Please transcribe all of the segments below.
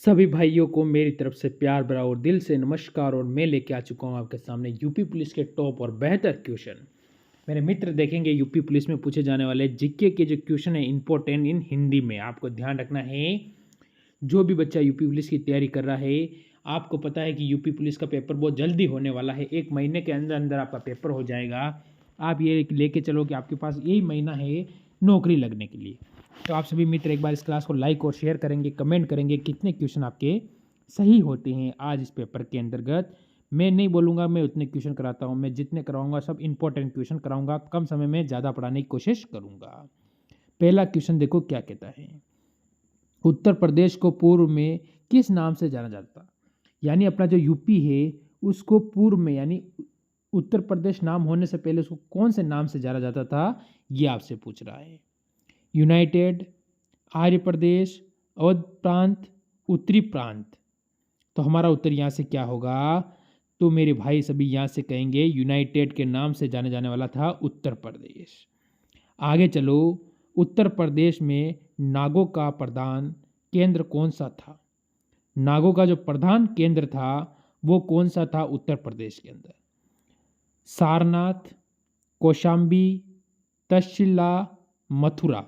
सभी भाइयों को मेरी तरफ से प्यार भरा और दिल से नमस्कार। और मैं लेके आ चुका हूँ आपके सामने यूपी पुलिस के टॉप और बेहतर क्वेश्चन। मेरे मित्र देखेंगे यूपी पुलिस में पूछे जाने वाले जीके के जो क्वेश्चन है इंपॉर्टेंट इन हिंदी में। आपको ध्यान रखना है, जो भी बच्चा यूपी पुलिस की तैयारी कर रहा है, आपको पता है कि यूपी पुलिस का पेपर बहुत जल्दी होने वाला है। 1 महीने के अंदर अंदर आपका पेपर हो जाएगा। आप ये लेके चलो कि आपके पास यही महीना है नौकरी लगने के लिए। तो आप सभी मित्र एक बार इस क्लास को लाइक और शेयर करेंगे, कमेंट करेंगे कितने क्वेश्चन आपके सही होते हैं आज इस पेपर के अंतर्गत। मैं नहीं बोलूँगा मैं उतने क्वेश्चन कराता हूँ, मैं जितने कराऊंगा सब इंपॉर्टेंट क्वेश्चन कराऊंगा। कम समय में ज़्यादा पढ़ाने की कोशिश करूँगा। पहला क्वेश्चन देखो क्या कहता है। उत्तर प्रदेश को पूर्व में किस नाम से जाना जाता? यानी अपना जो यूपी है उसको पूर्व में यानी उत्तर प्रदेश नाम होने से पहले उसको कौन से नाम से जाना जाता था, ये आपसे पूछ रहा है। यूनाइटेड, आर्य प्रदेश, अवध प्रांत, उत्तरी प्रांत। तो हमारा उत्तर यहाँ से क्या होगा? तो मेरे भाई सभी यहाँ से कहेंगे यूनाइटेड के नाम से जाने जाने वाला था उत्तर प्रदेश। आगे चलो, उत्तर प्रदेश में नागों का प्रधान केंद्र कौन सा था? नागों का जो प्रधान केंद्र था वो कौन सा था उत्तर प्रदेश के अंदर? सारनाथ, कौशाम्बी, तक्षशिला, मथुरा।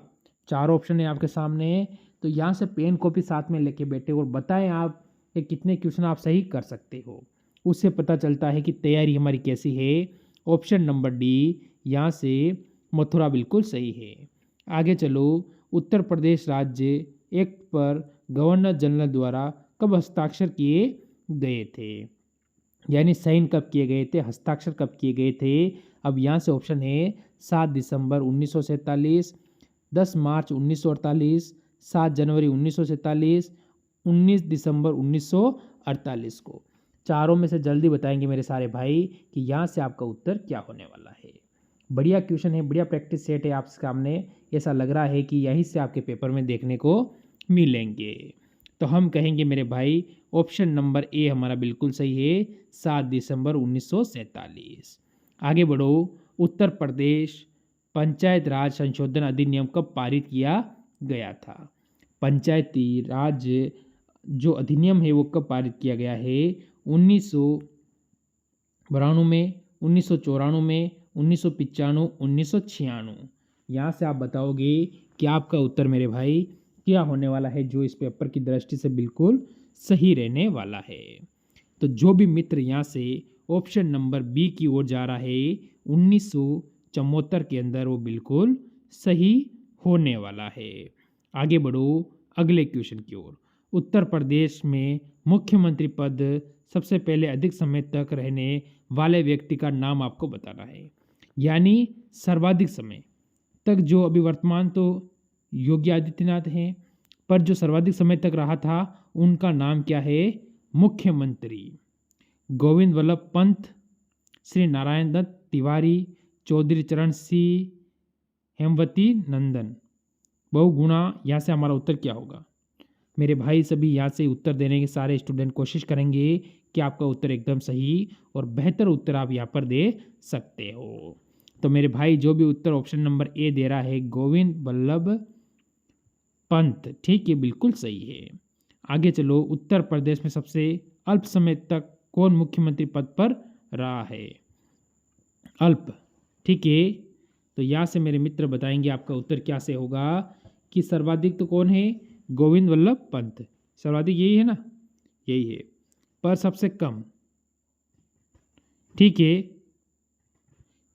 4 ऑप्शन है आपके सामने। तो यहाँ से पेन कॉपी साथ में लेके बैठे और बताएं आप कि कितने क्वेश्चन आप सही कर सकते हो। उससे पता चलता है कि तैयारी हमारी कैसी है। ऑप्शन नंबर डी यहाँ से मथुरा बिल्कुल सही है। आगे चलो, उत्तर प्रदेश राज्य एक्ट पर गवर्नर जनरल द्वारा कब हस्ताक्षर किए गए थे? यानी साइन कब किए गए थे, हस्ताक्षर कब किए गए थे? अब यहाँ से ऑप्शन है 7 दिसंबर 1947, 10 मार्च 1948, 7 जनवरी 1947, 19 दिसंबर 1948 को। चारों में से जल्दी बताएंगे मेरे सारे भाई कि यहाँ से आपका उत्तर क्या होने वाला है। बढ़िया क्वेश्चन है, बढ़िया प्रैक्टिस सेट है आपके सामने। ऐसा लग रहा है कि यहीं से आपके पेपर में देखने को मिलेंगे। तो हम कहेंगे मेरे भाई ऑप्शन नंबर ए हमारा बिल्कुल सही है, 7 दिसंबर 1947। आगे बढ़ो, उत्तर प्रदेश पंचायत राज संशोधन अधिनियम कब पारित किया गया था? पंचायती राज जो अधिनियम है वो कब पारित किया गया है? 1992 में, 1994 में, 1995, 1996। यहाँ से आप बताओगे कि आपका उत्तर मेरे भाई क्या होने वाला है, जो इस पेपर की दृष्टि से बिल्कुल सही रहने वाला है। तो जो भी मित्र यहाँ से ऑप्शन नंबर बी की ओर जा रहा है 1974 के अंदर, वो बिल्कुल सही होने वाला है। आगे बढ़ो अगले क्वेश्चन की ओर। उत्तर प्रदेश में मुख्यमंत्री पद सबसे पहले अधिक समय तक रहने वाले व्यक्ति का नाम आपको बताना है। यानी सर्वाधिक समय तक, जो अभी वर्तमान तो योगी आदित्यनाथ हैं, पर जो सर्वाधिक समय तक रहा था उनका नाम क्या है? मुख्यमंत्री गोविंद वल्लभ पंत, श्री नारायण दत्त तिवारी, चौधरी चरण सिंह, हेमवती नंदन, बहुगुणा। यहाँ से हमारा उत्तर क्या होगा? मेरे भाई सभी यहाँ से उत्तर देने के सारे स्टूडेंट कोशिश करेंगे कि आपका उत्तर एकदम सही और बेहतर उत्तर आप यहाँ पर दे सकते हो। तो मेरे भाई जो भी उत्तर ऑप्शन नंबर ए दे रहा है गोविंद वल्लभ पंत, ठीक है, बिल्कुल सही है। आगे चलो, उत्तर प्रदेश में सबसे अल्प समय तक कौन मुख्यमंत्री पद पर रहा है? अल्प, ठीक है। तो यहाँ से मेरे मित्र बताएंगे आपका उत्तर क्या से होगा कि सर्वाधिक तो कौन है? गोविंद वल्लभ पंत। सर्वाधिक यही है ना, यही है। पर सबसे कम, ठीक है,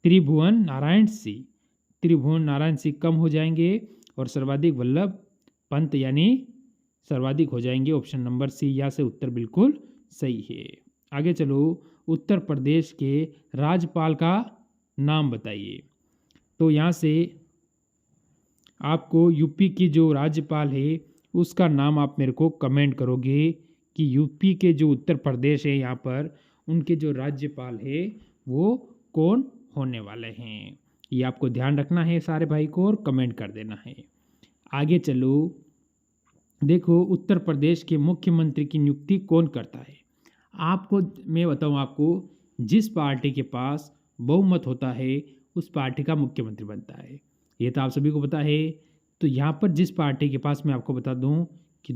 त्रिभुवन नारायण सिंह। त्रिभुवन नारायण सिंह कम हो जाएंगे और सर्वाधिक वल्लभ पंत यानी सर्वाधिक हो जाएंगे। ऑप्शन नंबर सी यहाँ से उत्तर बिल्कुल सही है। आगे चलो, उत्तर प्रदेश के राज्यपाल का नाम बताइए। तो यहाँ से आपको यूपी की जो राज्यपाल है उसका नाम आप मेरे को कमेंट करोगे कि यूपी के जो उत्तर प्रदेश है यहाँ पर उनके जो राज्यपाल है वो कौन होने वाले हैं। ये आपको ध्यान रखना है सारे भाई को और कमेंट कर देना है। आगे चलो, देखो उत्तर प्रदेश के मुख्यमंत्री की नियुक्ति कौन करता है? आपको मैं बताऊं, आपको जिस पार्टी के पास बहुमत होता है उस पार्टी का मुख्यमंत्री बनता है। ये तो आप सभी को पता है। तो यहाँ पर जिस पार्टी के पास, मैं आपको बता दूं कि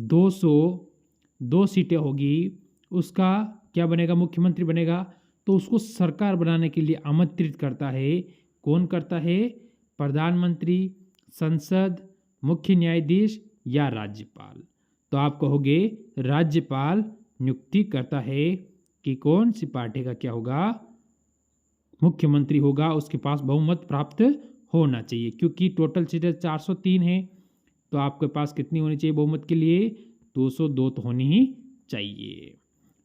2 सीटें होगी, उसका क्या बनेगा, मुख्यमंत्री बनेगा। तो उसको सरकार बनाने के लिए आमंत्रित करता है। कौन करता है? प्रधानमंत्री, संसद, मुख्य न्यायाधीश या राज्यपाल। तो आप कहोगे राज्यपाल नियुक्ति करता है कि कौन सी पार्टी का क्या होगा, मुख्यमंत्री होगा, उसके पास बहुमत प्राप्त होना चाहिए। क्योंकि टोटल सीटें 403 है, तो आपके पास कितनी होनी चाहिए बहुमत के लिए? 202 तो होनी ही चाहिए।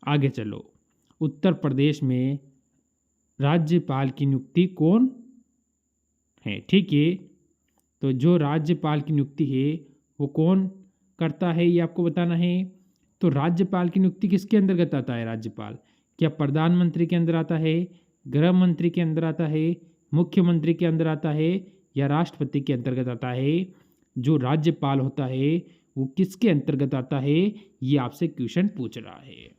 आगे चलो, उत्तर प्रदेश में राज्यपाल की नियुक्ति कौन है? ठीक है, तो जो राज्यपाल की नियुक्ति है वो कौन करता है, ये आपको बताना है। तो राज्यपाल की नियुक्ति किसके अंतर्गत आता है? राज्यपाल क्या प्रधानमंत्री के अंदर आता है, गृह मंत्री के अंदर आता है, मुख्यमंत्री के अंदर आता है या राष्ट्रपति के अंतर्गत आता है? जो राज्यपाल होता है वो किसके अंतर्गत आता है, ये आपसे क्वेश्चन पूछ रहा है।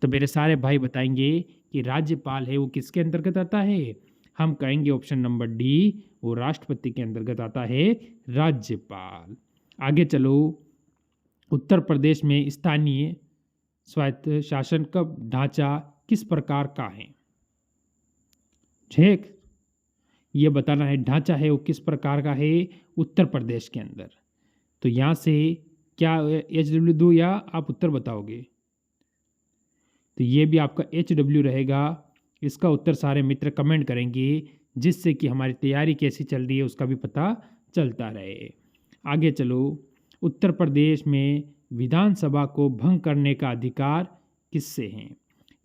तो मेरे सारे भाई बताएंगे कि राज्यपाल है वो किसके अंतर्गत आता है। हम कहेंगे ऑप्शन नंबर डी, वो राष्ट्रपति के अंतर्गत आता है राज्यपाल। आगे चलो, उत्तर प्रदेश में स्थानीय स्वायत्त शासन का ढांचा किस प्रकार का है? ठीक, ये बताना है ढांचा है वो किस प्रकार का है उत्तर प्रदेश के अंदर। तो यहाँ से क्या HW दूँ या आप उत्तर बताओगे? तो ये भी आपका HW रहेगा। इसका उत्तर सारे मित्र कमेंट करेंगे, जिससे कि हमारी तैयारी कैसी चल रही है उसका भी पता चलता रहे। आगे चलो, उत्तर प्रदेश में विधानसभा को भंग करने का अधिकार किससे है?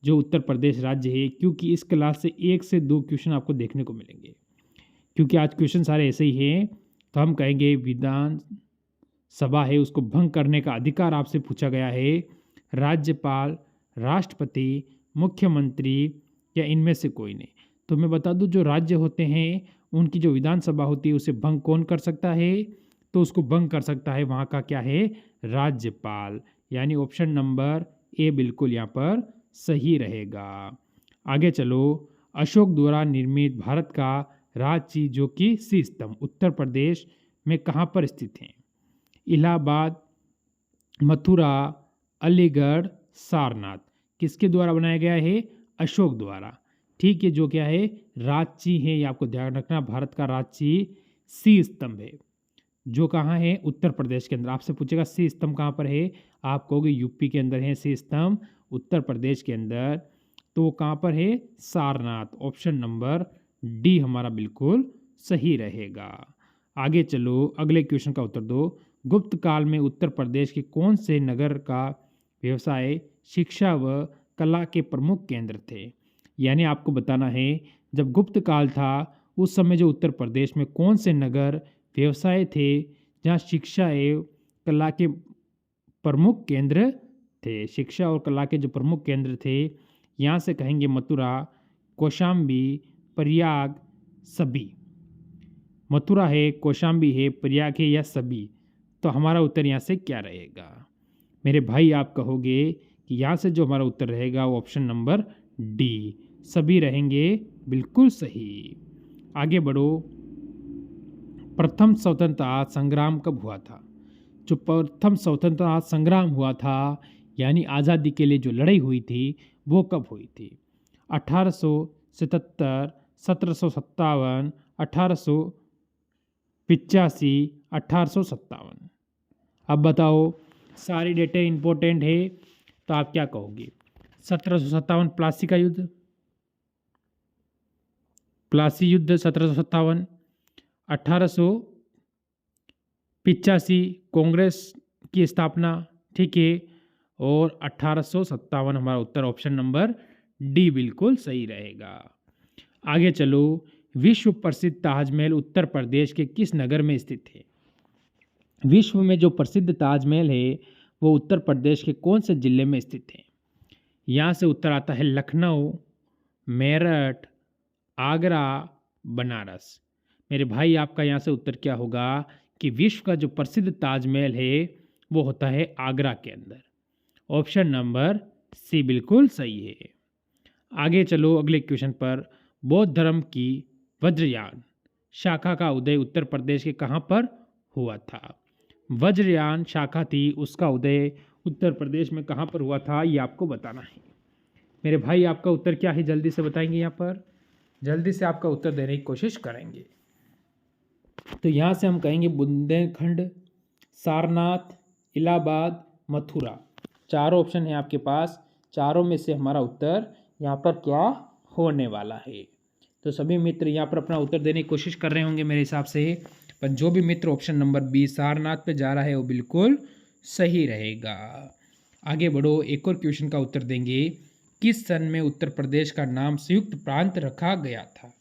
जो उत्तर प्रदेश राज्य है, क्योंकि इस क्लास से 1 से 2 क्वेश्चन आपको देखने को मिलेंगे, क्योंकि आज क्वेश्चन सारे ऐसे ही हैं। तो हम कहेंगे विधान सभा है उसको भंग करने का अधिकार आपसे पूछा गया है। राज्यपाल, राष्ट्रपति, मुख्यमंत्री या इनमें से कोई नहीं। तो मैं बता दूं, जो राज्य होते हैं उनकी जो विधानसभा होती है उसे भंग कौन कर सकता है? तो उसको भंग कर सकता है वहाँ का क्या है, राज्यपाल। यानी ऑप्शन नंबर ए बिल्कुल यहाँ पर सही रहेगा। आगे चलो, अशोक द्वारा निर्मित भारत का रांची जो कि सी स्तंभ उत्तर प्रदेश में कहाँ पर स्थित है? इलाहाबाद, मथुरा, अलीगढ़, सारनाथ। किसके द्वारा बनाया गया है? अशोक द्वारा। ठीक है, जो क्या है, रांची है, ये आपको ध्यान रखना। भारत का रांची सी स्तंभ है, जो कहाँ है, उत्तर प्रदेश के अंदर। आपसे पूछेगा सी स्तंभ कहाँ पर है, आप कहोगे यूपी के अंदर है सी स्तंभ, उत्तर प्रदेश के अंदर। तो वो कहाँ पर है? सारनाथ। ऑप्शन नंबर डी हमारा बिल्कुल सही रहेगा। आगे चलो, अगले क्वेश्चन का उत्तर दो। गुप्त काल में उत्तर प्रदेश के कौन से नगर का व्यवसाय, शिक्षा व कला के प्रमुख केंद्र थे? यानी आपको बताना है जब गुप्त काल था उस समय जो उत्तर प्रदेश में कौन से नगर व्यवसाय थे जहाँ शिक्षा एवं कला के प्रमुख केंद्र थे। शिक्षा और कला के जो प्रमुख केंद्र थे, यहाँ से कहेंगे मथुरा, कौशाम्बी, प्रयाग, सभी। मथुरा है, कौशाम्बी है, प्रयाग है या सभी। तो हमारा उत्तर यहाँ से क्या रहेगा? मेरे भाई आप कहोगे कि यहाँ से जो हमारा उत्तर रहेगा वो ऑप्शन नंबर डी, सभी रहेंगे बिल्कुल सही। आगे बढ़ो, प्रथम स्वतंत्रता संग्राम कब हुआ था? जो प्रथम स्वतंत्रता संग्राम हुआ था, यानी आज़ादी के लिए जो लड़ाई हुई थी, वो कब हुई थी? 1877, 1757, 1885, 1857। अब बताओ, सारी डेटे इंपॉर्टेंट है, तो आप क्या कहोगे? 1757 प्लासी का युद्ध, प्लासी युद्ध 1757। 1885 कांग्रेस की स्थापना, ठीक है। और 1857 हमारा उत्तर ऑप्शन नंबर डी बिल्कुल सही रहेगा। आगे चलो, विश्व प्रसिद्ध ताजमहल उत्तर प्रदेश के किस नगर में स्थित है? विश्व में जो प्रसिद्ध ताजमहल है वो उत्तर प्रदेश के कौन से जिले में स्थित है? यहाँ से उत्तर आता है लखनऊ, मेरठ, आगरा, बनारस। मेरे भाई आपका यहाँ से उत्तर क्या होगा कि विश्व का जो प्रसिद्ध ताजमहल है वो होता है आगरा के अंदर। ऑप्शन नंबर सी बिल्कुल सही है। आगे चलो, अगले क्वेश्चन पर। बौद्ध धर्म की वज्रयान शाखा का उदय उत्तर प्रदेश के कहाँ पर हुआ था? वज्रयान शाखा थी, उसका उदय उत्तर प्रदेश में कहाँ पर हुआ था ये आपको बताना है। मेरे भाई आपका उत्तर क्या है जल्दी से बताएंगे, यहाँ पर जल्दी से आपका उत्तर देने की कोशिश करेंगे। तो यहाँ से हम कहेंगे बुंदेलखंड, सारनाथ, इलाहाबाद, मथुरा। चारों ऑप्शन है आपके पास, चारों में से हमारा उत्तर यहाँ पर क्या होने वाला है। तो सभी मित्र यहाँ पर अपना उत्तर देने की कोशिश कर रहे होंगे मेरे हिसाब से, पर जो भी मित्र ऑप्शन नंबर बी सारनाथ पे जा रहा है वो बिल्कुल सही रहेगा। आगे बढ़ो, एक और क्वेश्चन का उत्तर देंगे। किस सन में उत्तर प्रदेश का नाम संयुक्त प्रांत रखा गया था?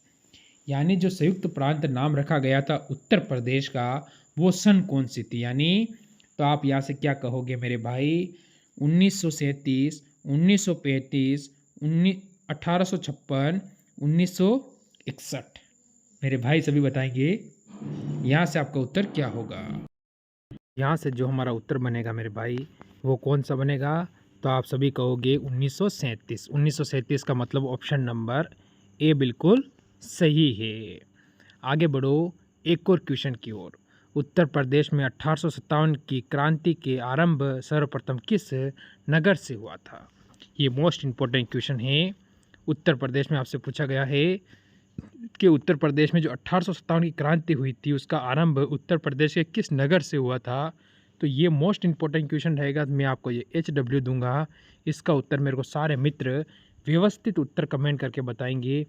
यानी जो संयुक्त प्रांत नाम रखा गया था उत्तर प्रदेश का, वो सन कौन सी थी? यानी तो आप यहाँ से क्या कहोगे मेरे भाई, 1937, 1935, 1856, 1961? मेरे भाई सभी बताएंगे यहाँ से आपका उत्तर क्या होगा। यहाँ से जो हमारा उत्तर बनेगा मेरे भाई वो कौन सा बनेगा? तो आप सभी कहोगे 1937। 1937 का मतलब ऑप्शन नंबर ए बिल्कुल सही है। आगे बढ़ो एक और क्वेश्चन की ओर। उत्तर प्रदेश में 1857 की क्रांति के आरंभ सर्वप्रथम किस नगर से हुआ था? ये मोस्ट इम्पोर्टेंट क्वेश्चन है। उत्तर प्रदेश में आपसे पूछा गया है कि उत्तर प्रदेश में जो 1857 की क्रांति हुई थी उसका आरंभ उत्तर प्रदेश के किस नगर से हुआ था? तो ये मोस्ट इम्पोर्टेंट क्वेश्चन रहेगा। मैं आपको ये HW दूंगा, इसका उत्तर मेरे को सारे मित्र व्यवस्थित उत्तर कमेंट करके बताएंगे।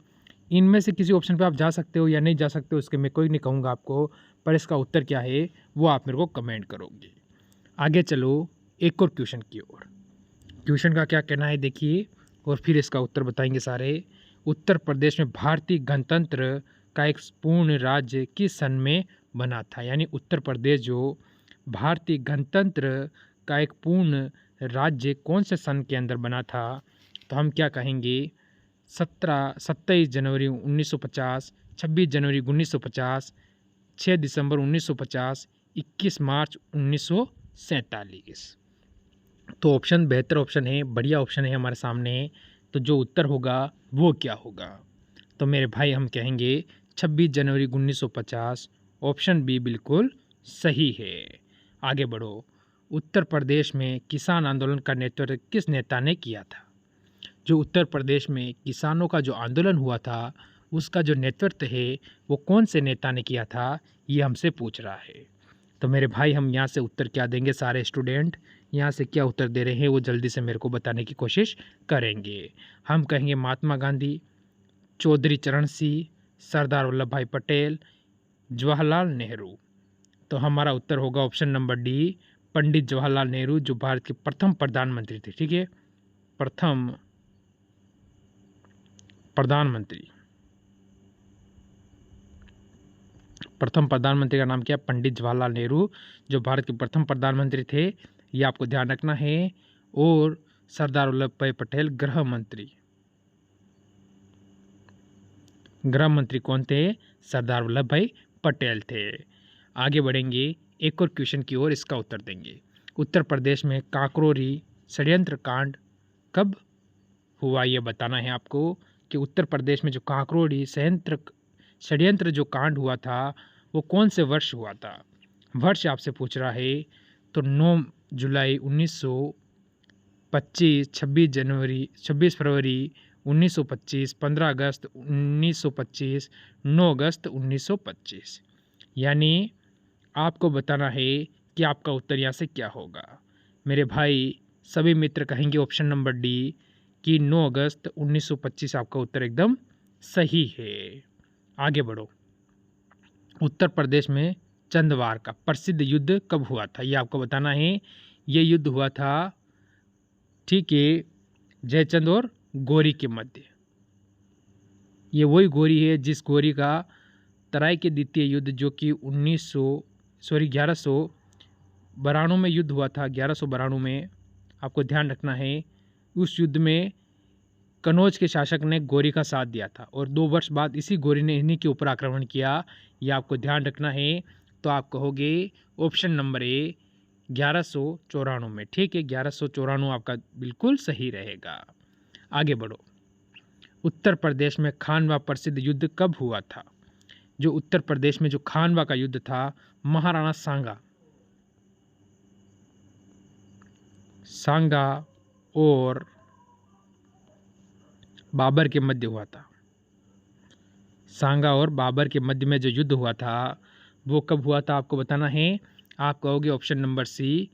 इनमें से किसी ऑप्शन पे आप जा सकते हो या नहीं जा सकते हो उसके मैं कोई नहीं कहूँगा आपको, पर इसका उत्तर क्या है वो आप मेरे को कमेंट करोगे। आगे चलो एक और क्वेश्चन की ओर। क्वेश्चन का क्या कहना है देखिए, और फिर इसका उत्तर बताएंगे सारे। उत्तर प्रदेश में भारतीय गणतंत्र का एक पूर्ण राज्य किस सन में बना था? यानी उत्तर प्रदेश जो भारतीय गणतंत्र का एक पूर्ण राज्य कौन से सन के अंदर बना था? तो हम क्या कहेंगे, 27 जनवरी 1950, 26 जनवरी 1950, 6 दिसंबर 1950, 21 मार्च 1947। तो ऑप्शन बेहतर ऑप्शन है, बढ़िया ऑप्शन है हमारे सामने। तो जो उत्तर होगा वो क्या होगा? तो मेरे भाई हम कहेंगे 26 जनवरी 1950, ऑप्शन बी बिल्कुल सही है। आगे बढ़ो, उत्तर प्रदेश में किसान आंदोलन का नेतृत्व किस नेता ने किया था? जो उत्तर प्रदेश में किसानों का जो आंदोलन हुआ था उसका जो नेतृत्व है वो कौन से नेता ने किया था, ये हमसे पूछ रहा है। तो मेरे भाई हम यहाँ से उत्तर क्या देंगे, सारे स्टूडेंट यहाँ से क्या उत्तर दे रहे हैं वो जल्दी से मेरे को बताने की कोशिश करेंगे। हम कहेंगे महात्मा गांधी, चौधरी चरण सिंह, सरदार वल्लभ भाई पटेल, जवाहरलाल नेहरू। तो हमारा उत्तर होगा option number D, Pandit Jawaharlal Nehru, जो भारत के प्रथम प्रधानमंत्री थे। ठीक है, प्रथम प्रधानमंत्री का नाम क्या है? पंडित जवाहरलाल नेहरू, जो भारत के प्रथम प्रधानमंत्री थे, ये आपको ध्यान रखना है। और सरदार वल्लभ भाई पटेल गृह मंत्री कौन थे? सरदार वल्लभ भाई पटेल थे। आगे बढ़ेंगे एक और क्वेश्चन की ओर, इसका उत्तर देंगे। उत्तर प्रदेश में काकोरी षड्यंत्र कांड कब हुआ ये बताना है आपको, कि उत्तर प्रदेश में जो काकोरी षड्यंत्र जो कांड हुआ था वो कौन से वर्ष हुआ था? वर्ष आपसे पूछ रहा है। तो 9 जुलाई 1925, 26 फरवरी 1925, 15 अगस्त 1925, 9 अगस्त 1925। यानी आपको बताना है कि आपका उत्तर यहाँ से क्या होगा। मेरे भाई सभी मित्र कहेंगे ऑप्शन नंबर डी कि 9 अगस्त 1925 आपका उत्तर एकदम सही है। आगे बढ़ो, उत्तर प्रदेश में चंदवार का प्रसिद्ध युद्ध कब हुआ था, ये आपको बताना है। ये युद्ध हुआ था, ठीक है, जयचंद और गौरी के मध्य। ये वही गौरी है जिस गौरी का तराई के द्वितीय युद्ध जो कि 1192 में युद्ध हुआ था। 1192 में आपको ध्यान रखना है, उस युद्ध में कनौज के शासक ने गौरी का साथ दिया था और 2 वर्ष बाद इसी गौरी ने इन्हीं के ऊपर आक्रमण किया। ये आपको ध्यान रखना है। तो आप कहोगे ऑप्शन नंबर ए 1194 में। ठीक है, 1194 आपका बिल्कुल सही रहेगा। आगे बढ़ो, उत्तर प्रदेश में खानवा प्रसिद्ध युद्ध कब हुआ था? जो उत्तर प्रदेश में जो खानवा का युद्ध था, महाराणा सांगा सांगा और बाबर के मध्य हुआ था। सांगा और बाबर के मध्य में जो युद्ध हुआ था वो कब हुआ था आपको बताना है। आप कहोगे ऑप्शन नंबर सी,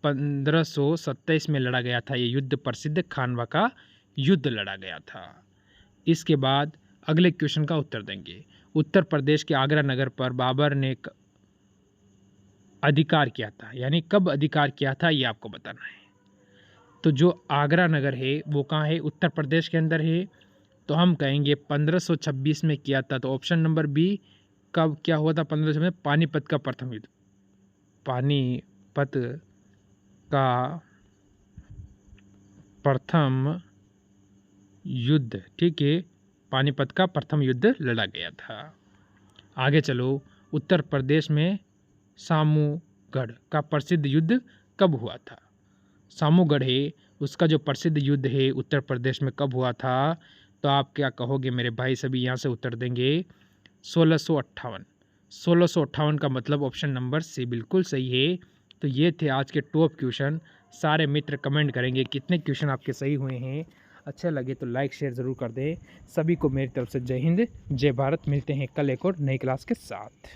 1527 में लड़ा गया था ये युद्ध, प्रसिद्ध खानवा का युद्ध लड़ा गया था। इसके बाद अगले क्वेश्चन का उत्तर देंगे। उत्तर प्रदेश के आगरा नगर पर बाबर ने अधिकार किया था, यानी कब अधिकार किया था ये आपको बताना है। तो जो आगरा नगर है वो कहाँ है, उत्तर प्रदेश के अंदर है। तो हम कहेंगे 1526 में किया था। तो ऑप्शन नंबर बी, कब क्या हुआ था 1500 में, पानीपत का प्रथम युद्ध, पानीपत का प्रथम युद्ध, ठीक है, पानीपत का प्रथम युद्ध लड़ा गया था। आगे चलो, उत्तर प्रदेश में सामूगढ़ का प्रसिद्ध युद्ध कब हुआ था। सामूगढ़ है उसका जो प्रसिद्ध युद्ध है उत्तर प्रदेश में कब हुआ था। तो आप क्या कहोगे मेरे भाई, सभी यहाँ से उत्तर देंगे 1658। 1658 का मतलब ऑप्शन नंबर सी बिल्कुल सही है। तो ये थे आज के टॉप क्वेश्चन। सारे मित्र कमेंट करेंगे कितने क्वेश्चन आपके सही हुए हैं। अच्छा लगे तो लाइक शेयर ज़रूर कर दें। सभी को मेरी तरफ से जय हिंद, जय भारत। मिलते हैं कल एक और नई क्लास के साथ।